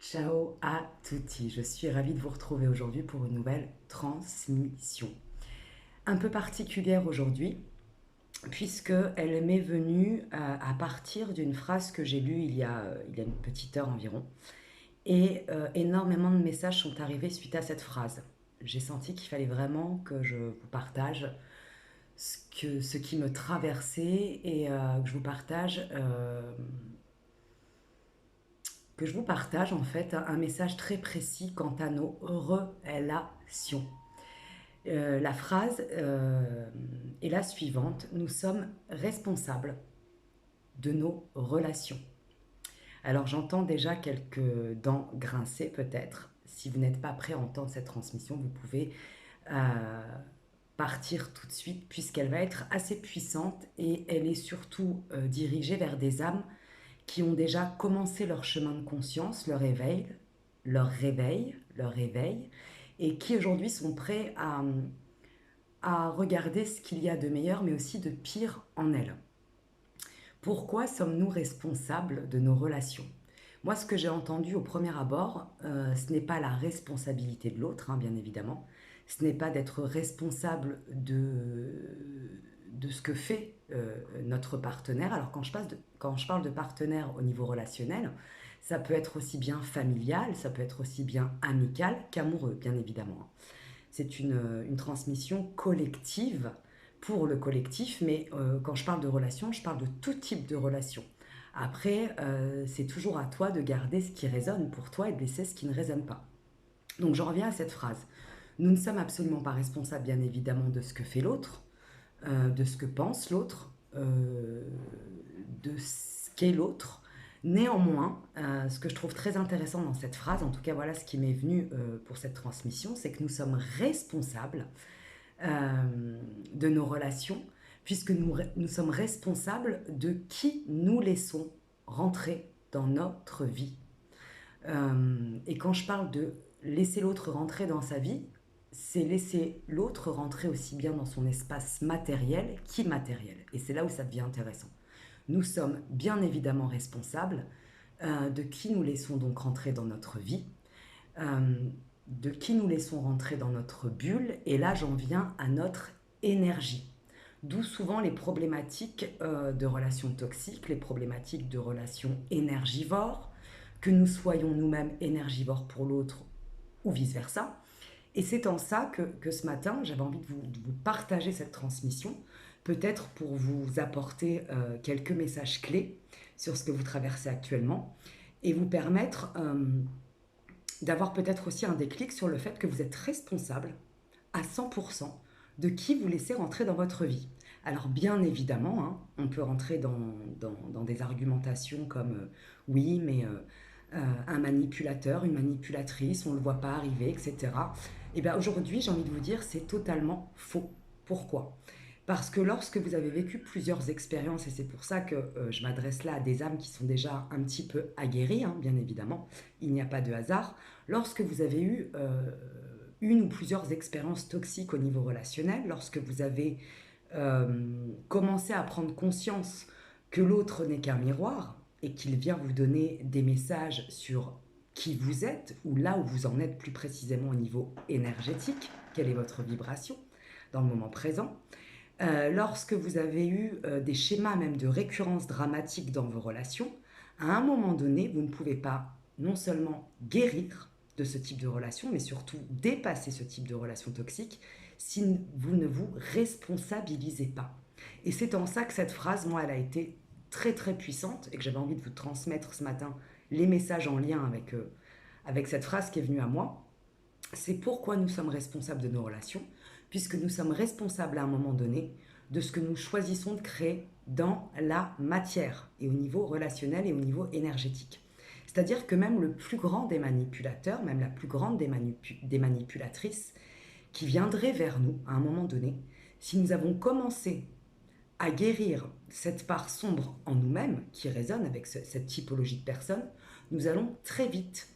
Ciao à tutti, je suis ravie de vous retrouver aujourd'hui pour une nouvelle transmission. Un peu particulière aujourd'hui, puisqu'elle m'est venue à partir d'une phrase que j'ai lue il y a une petite heure environ. Et énormément de messages sont arrivés suite à cette phrase. J'ai senti qu'il fallait vraiment que je vous partage ce qui me traversait et que je vous partage en fait un message très précis quant à nos relations. La phrase est la suivante: nous sommes responsables de nos relations. Alors j'entends déjà quelques dents grincer peut-être. Si vous n'êtes pas prêt à entendre cette transmission, vous pouvez partir tout de suite puisqu'elle va être assez puissante et elle est surtout dirigée vers des âmes qui ont déjà commencé leur chemin de conscience, leur réveil, et qui aujourd'hui sont prêts à regarder ce qu'il y a de meilleur, mais aussi de pire en elles. Pourquoi sommes-nous responsables de nos relations? Moi, ce que j'ai entendu au premier abord, ce n'est pas la responsabilité de l'autre, hein, bien évidemment. Ce n'est pas d'être responsable de ce que fait notre partenaire. Alors, quand je parle de partenaire au niveau relationnel, ça peut être aussi bien familial, ça peut être aussi bien amical qu'amoureux, bien évidemment. C'est une transmission collective pour le collectif, mais quand je parle de relation, je parle de tout type de relation. Après, c'est toujours à toi de garder ce qui résonne pour toi et de laisser ce qui ne résonne pas. Donc je reviens à cette phrase. Nous ne sommes absolument pas responsables, bien évidemment, de ce que fait l'autre, de ce que pense l'autre, de ce qu'est l'autre. Néanmoins, ce que je trouve très intéressant dans cette phrase, en tout cas voilà ce qui m'est venu pour cette transmission, c'est que nous sommes responsables de nos relations, puisque nous sommes responsables de qui nous laissons rentrer dans notre vie. Et quand je parle de laisser l'autre rentrer dans sa vie, c'est laisser l'autre rentrer aussi bien dans son espace matériel qu'immatériel. Et c'est là où ça devient intéressant. Nous sommes bien évidemment responsables de qui nous laissons donc rentrer dans notre vie, de qui nous laissons rentrer dans notre bulle, et là j'en viens à notre énergie. D'où souvent les problématiques de relations toxiques, les problématiques de relations énergivores, que nous soyons nous-mêmes énergivores pour l'autre ou vice-versa. Et c'est en ça que ce matin, j'avais envie de vous partager cette transmission, peut-être pour vous apporter quelques messages clés sur ce que vous traversez actuellement et vous permettre d'avoir peut-être aussi un déclic sur le fait que vous êtes responsable à 100% de qui vous laissez rentrer dans votre vie. Alors bien évidemment, hein, on peut rentrer dans des argumentations comme oui, mais un manipulateur, une manipulatrice, on ne le voit pas arriver, etc. Et bien aujourd'hui, j'ai envie de vous dire, c'est totalement faux. Pourquoi? Parce que lorsque vous avez vécu plusieurs expériences, et c'est pour ça que je m'adresse là à des âmes qui sont déjà un petit peu aguerries, hein, bien évidemment, il n'y a pas de hasard, lorsque vous avez eu une ou plusieurs expériences toxiques au niveau relationnel, lorsque vous avez commencé à prendre conscience que l'autre n'est qu'un miroir et qu'il vient vous donner des messages sur qui vous êtes ou là où vous en êtes plus précisément au niveau énergétique, quelle est votre vibration dans le moment présent, lorsque vous avez eu des schémas même de récurrence dramatique dans vos relations, à un moment donné, vous ne pouvez pas non seulement guérir de ce type de relation, mais surtout dépasser ce type de relation toxique si vous ne vous responsabilisez pas. Et c'est en ça que cette phrase, moi, elle a été très très puissante et que j'avais envie de vous transmettre ce matin les messages en lien avec cette phrase qui est venue à moi. C'est pourquoi nous sommes responsables de nos relations, puisque nous sommes responsables à un moment donné de ce que nous choisissons de créer dans la matière et au niveau relationnel et au niveau énergétique. C'est-à-dire que même le plus grand des manipulateurs, même la plus grande des manipulatrices qui viendraient vers nous à un moment donné, si nous avons commencé à guérir cette part sombre en nous-mêmes qui résonne avec cette typologie de personnes, nous allons très vite,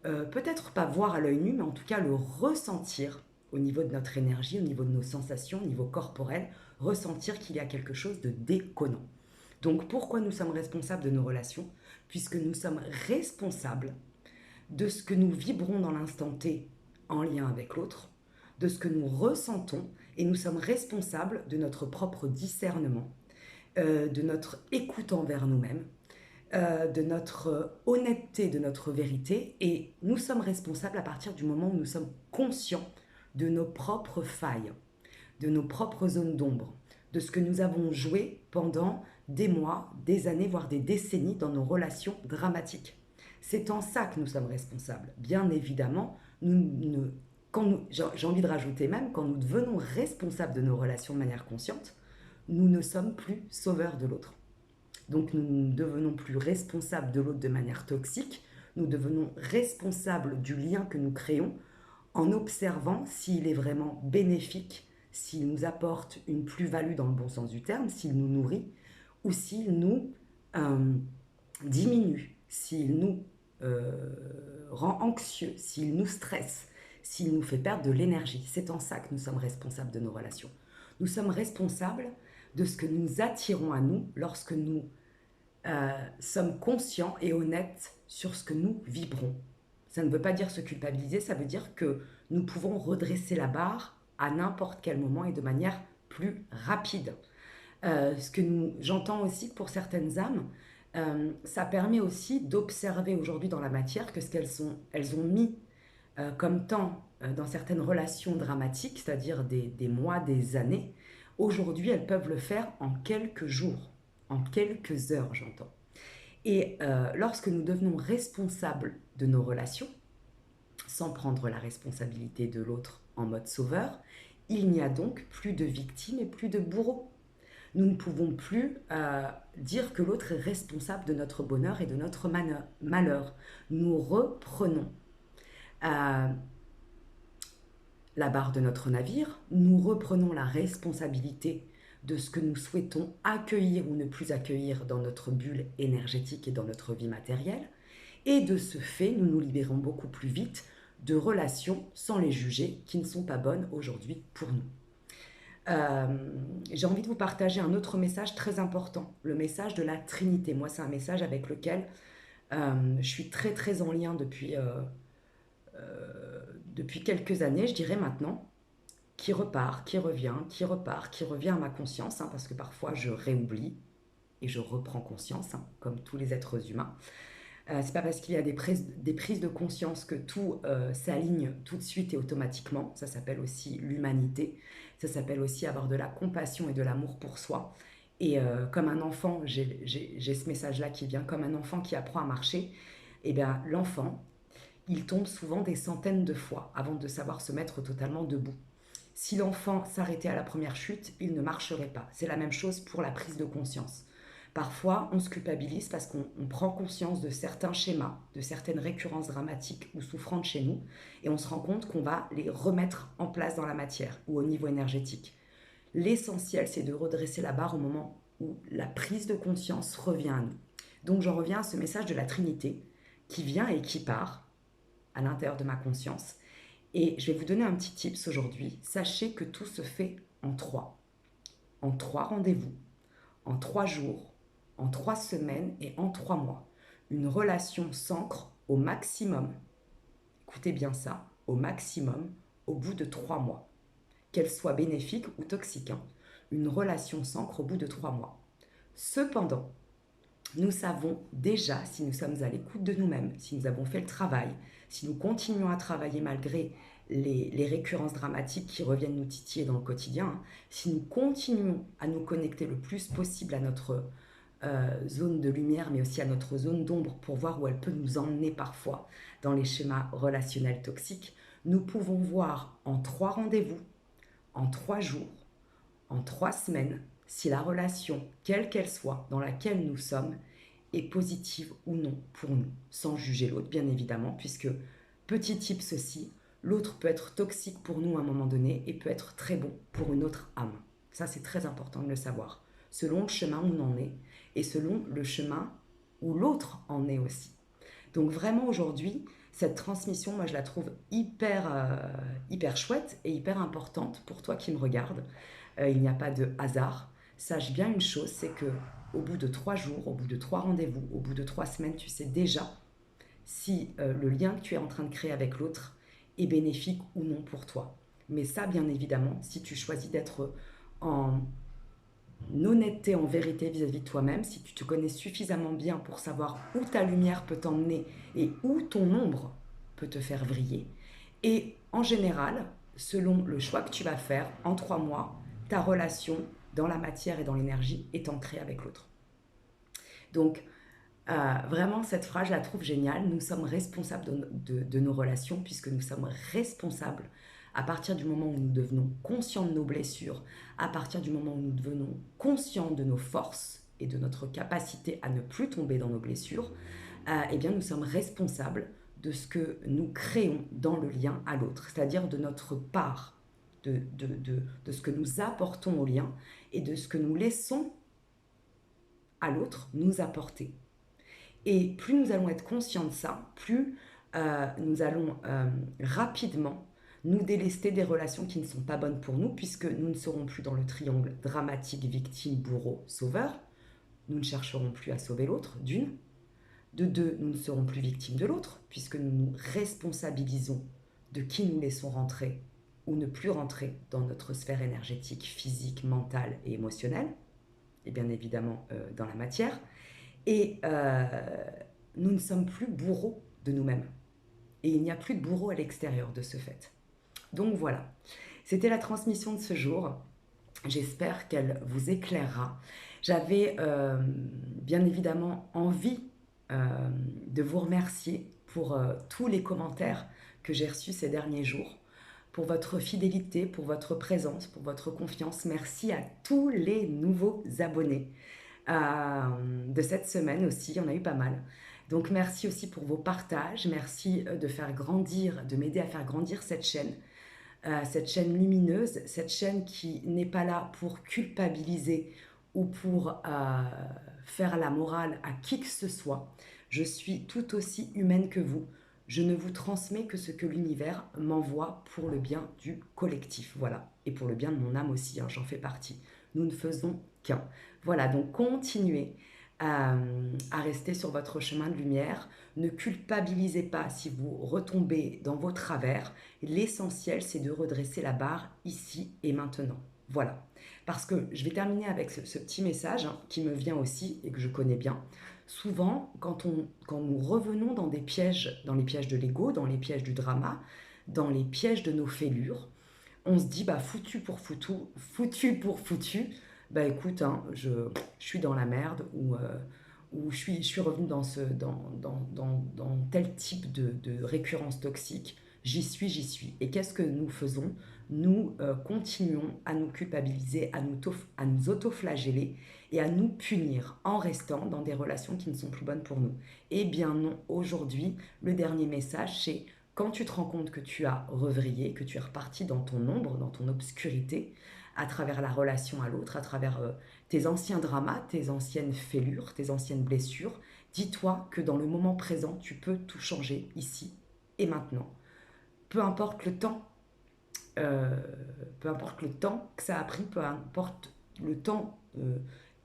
peut-être pas voir à l'œil nu, mais en tout cas le ressentir au niveau de notre énergie, au niveau de nos sensations, au niveau corporel, ressentir qu'il y a quelque chose de déconnant. Donc pourquoi nous sommes responsables de nos relations? Puisque nous sommes responsables de ce que nous vibrons dans l'instant T en lien avec l'autre, de ce que nous ressentons, et nous sommes responsables de notre propre discernement, de notre écoute envers nous-mêmes, de notre honnêteté, de notre vérité, et nous sommes responsables à partir du moment où nous sommes conscients de nos propres failles, de nos propres zones d'ombre, de ce que nous avons joué pendant des mois, des années, voire des décennies dans nos relations dramatiques. C'est en ça que nous sommes responsables. Bien évidemment, j'ai envie de rajouter même, quand nous devenons responsables de nos relations de manière consciente, nous ne sommes plus sauveurs de l'autre. Donc nous ne devenons plus responsables de l'autre de manière toxique, nous devenons responsables du lien que nous créons en observant s'il est vraiment bénéfique, s'il nous apporte une plus-value dans le bon sens du terme, s'il nous nourrit, ou s'il nous diminue, s'il nous rend anxieux, s'il nous stresse, s'il nous fait perdre de l'énergie. C'est en ça que nous sommes responsables de nos relations. Nous sommes responsables de ce que nous attirons à nous lorsque nous sommes conscients et honnêtes sur ce que nous vibrons. Ça ne veut pas dire se culpabiliser, ça veut dire que nous pouvons redresser la barre à n'importe quel moment et de manière plus rapide. J'entends aussi que pour certaines âmes, ça permet aussi d'observer aujourd'hui dans la matière que ce elles ont mis comme temps dans certaines relations dramatiques, c'est-à-dire des mois, des années, aujourd'hui elles peuvent le faire en quelques jours, en quelques heures, j'entends. Et lorsque nous devenons responsables de nos relations, sans prendre la responsabilité de l'autre en mode sauveur, il n'y a donc plus de victimes et plus de bourreaux. Nous ne pouvons plus dire que l'autre est responsable de notre bonheur et de notre malheur. Nous reprenons la barre de notre navire, nous reprenons la responsabilité de ce que nous souhaitons accueillir ou ne plus accueillir dans notre bulle énergétique et dans notre vie matérielle. Et de ce fait, nous nous libérons beaucoup plus vite de relations sans les juger qui ne sont pas bonnes aujourd'hui pour nous. J'ai envie de vous partager un autre message très important, le message de la Trinité. Moi, c'est un message avec lequel je suis très très en lien depuis quelques années, je dirais maintenant, qui repart, qui revient, qui repart, qui revient à ma conscience, parce que parfois je réoublie et je reprends conscience, comme tous les êtres humains. C'est pas parce qu'il y a des prises de conscience que tout s'aligne tout de suite et automatiquement. Ça s'appelle aussi l'humanité. Ça s'appelle aussi avoir de la compassion et de l'amour pour soi. Et comme un enfant, j'ai ce message-là qui vient, comme un enfant qui apprend à marcher, et bien l'enfant, il tombe souvent des centaines de fois avant de savoir se mettre totalement debout. Si l'enfant s'arrêtait à la première chute, il ne marcherait pas. C'est la même chose pour la prise de conscience. Parfois, on se culpabilise parce qu'on prend conscience de certains schémas, de certaines récurrences dramatiques ou souffrantes chez nous, et on se rend compte qu'on va les remettre en place dans la matière ou au niveau énergétique. L'essentiel, c'est de redresser la barre au moment où la prise de conscience revient à nous. Donc j'en reviens à ce message de la Trinité qui vient et qui part à l'intérieur de ma conscience. Et je vais vous donner un petit tips aujourd'hui. Sachez que tout se fait en 3. En 3 rendez-vous, en 3 jours, en 3 semaines et en 3 mois. Une relation s'ancre au maximum, écoutez bien ça, au maximum, au bout de 3 mois. Qu'elle soit bénéfique ou toxique, une relation s'ancre au bout de 3 mois. Cependant, nous savons déjà si nous sommes à l'écoute de nous-mêmes, si nous avons fait le travail, si nous continuons à travailler malgré les récurrences dramatiques qui reviennent nous titiller dans le quotidien, si nous continuons à nous connecter le plus possible à notre zone de lumière, mais aussi à notre zone d'ombre pour voir où elle peut nous emmener parfois dans les schémas relationnels toxiques, nous pouvons voir en 3 rendez-vous, en 3 jours, en 3 semaines, si la relation, quelle qu'elle soit, dans laquelle nous sommes, est positive ou non pour nous, sans juger l'autre, bien évidemment, puisque, petit tip ceci, l'autre peut être toxique pour nous à un moment donné et peut être très bon pour une autre âme. Ça, c'est très important de le savoir, selon le chemin où on en est et selon le chemin où l'autre en est aussi. Donc vraiment aujourd'hui, cette transmission, moi je la trouve hyper chouette et hyper importante pour toi qui me regardes. Il n'y a pas de hasard. Sache bien une chose, c'est que au bout de 3 jours, au bout de 3 rendez-vous, au bout de 3 semaines, tu sais déjà si le lien que tu es en train de créer avec l'autre est bénéfique ou non pour toi. Mais ça, bien évidemment, si tu choisis d'être en honnêteté, en vérité vis-à-vis de toi-même, si tu te connais suffisamment bien pour savoir où ta lumière peut t'emmener et où ton ombre peut te faire vriller. Et en général, selon le choix que tu vas faire, en 3 mois, ta relation dans la matière et dans l'énergie est ancrée avec l'autre. Donc, vraiment, cette phrase, je la trouve géniale. Nous sommes responsables de nos relations puisque nous sommes responsables à partir du moment où nous devenons conscients de nos blessures, à partir du moment où nous devenons conscients de nos forces et de notre capacité à ne plus tomber dans nos blessures, eh bien, nous sommes responsables de ce que nous créons dans le lien à l'autre, c'est-à-dire de notre part, de ce que nous apportons au lien et de ce que nous laissons à l'autre nous apporter. Et plus nous allons être conscients de ça, plus nous allons rapidement nous délester des relations qui ne sont pas bonnes pour nous, puisque nous ne serons plus dans le triangle dramatique, victime, bourreau, sauveur. Nous ne chercherons plus à sauver l'autre, d'une. De deux, nous ne serons plus victimes de l'autre, puisque nous nous responsabilisons de qui nous laissons rentrer ou ne plus rentrer dans notre sphère énergétique, physique, mentale et émotionnelle, et bien évidemment dans la matière. Et nous ne sommes plus bourreaux de nous-mêmes. Et il n'y a plus de bourreau à l'extérieur de ce fait. Donc voilà, c'était la transmission de ce jour. J'espère qu'elle vous éclairera. J'avais bien évidemment envie de vous remercier pour tous les commentaires que j'ai reçus ces derniers jours, pour votre fidélité, pour votre présence, pour votre confiance. Merci à tous les nouveaux abonnés de cette semaine aussi, il y en a eu pas mal. Donc merci aussi pour vos partages, merci de faire grandir, de m'aider à faire grandir cette chaîne lumineuse, cette chaîne qui n'est pas là pour culpabiliser ou pour faire la morale à qui que ce soit. Je suis tout aussi humaine que vous. Je ne vous transmets que ce que l'univers m'envoie pour le bien du collectif, voilà. Et pour le bien de mon âme aussi, hein, j'en fais partie. Nous ne faisons qu'un. Voilà, donc continuez à rester sur votre chemin de lumière. Ne culpabilisez pas si vous retombez dans vos travers. L'essentiel, c'est de redresser la barre ici et maintenant. Voilà. Parce que je vais terminer avec ce petit message hein, qui me vient aussi et que je connais bien. Souvent, quand nous revenons dans les pièges de l'ego, dans les pièges du drama, dans les pièges de nos fêlures, on se dit, bah, foutu pour foutu, foutu pour foutu, bah écoute, hein, je suis dans la merde ou je suis revenu dans tel type de récurrence toxique, j'y suis. Et qu'est-ce que nous faisons? Nous continuons à nous culpabiliser, à nous autoflageller et à nous punir en restant dans des relations qui ne sont plus bonnes pour nous. Eh bien non, aujourd'hui, le dernier message, c'est quand tu te rends compte que tu as revrillé, que tu es reparti dans ton ombre, dans ton obscurité, à travers la relation à l'autre, à travers tes anciens dramas, tes anciennes fêlures, tes anciennes blessures, dis-toi que dans le moment présent, tu peux tout changer ici et maintenant. Peu importe le temps, que ça a pris, peu importe le temps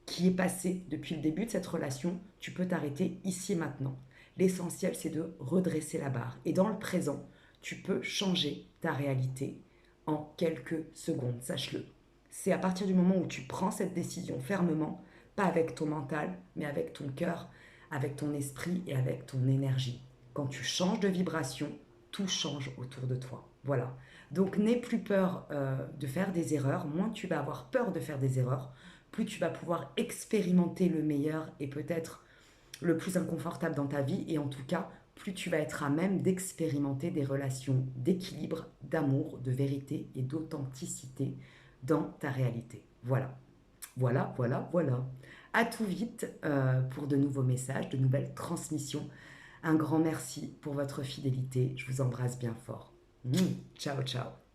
qui est passé depuis le début de cette relation, tu peux t'arrêter ici et maintenant. L'essentiel, c'est de redresser la barre. Et dans le présent, tu peux changer ta réalité en quelques secondes, sache-le. C'est à partir du moment où tu prends cette décision fermement, pas avec ton mental, mais avec ton cœur, avec ton esprit et avec ton énergie. Quand tu changes de vibration, tout change autour de toi. Voilà. Donc n'aie plus peur de faire des erreurs. Moins tu vas avoir peur de faire des erreurs, plus tu vas pouvoir expérimenter le meilleur et peut-être le plus inconfortable dans ta vie. Et en tout cas, plus tu vas être à même d'expérimenter des relations d'équilibre, d'amour, de vérité et d'authenticité dans ta réalité. Voilà. À tout vite pour de nouveaux messages, de nouvelles transmissions. Un grand merci pour votre fidélité. Je vous embrasse bien fort. Ciao, ciao.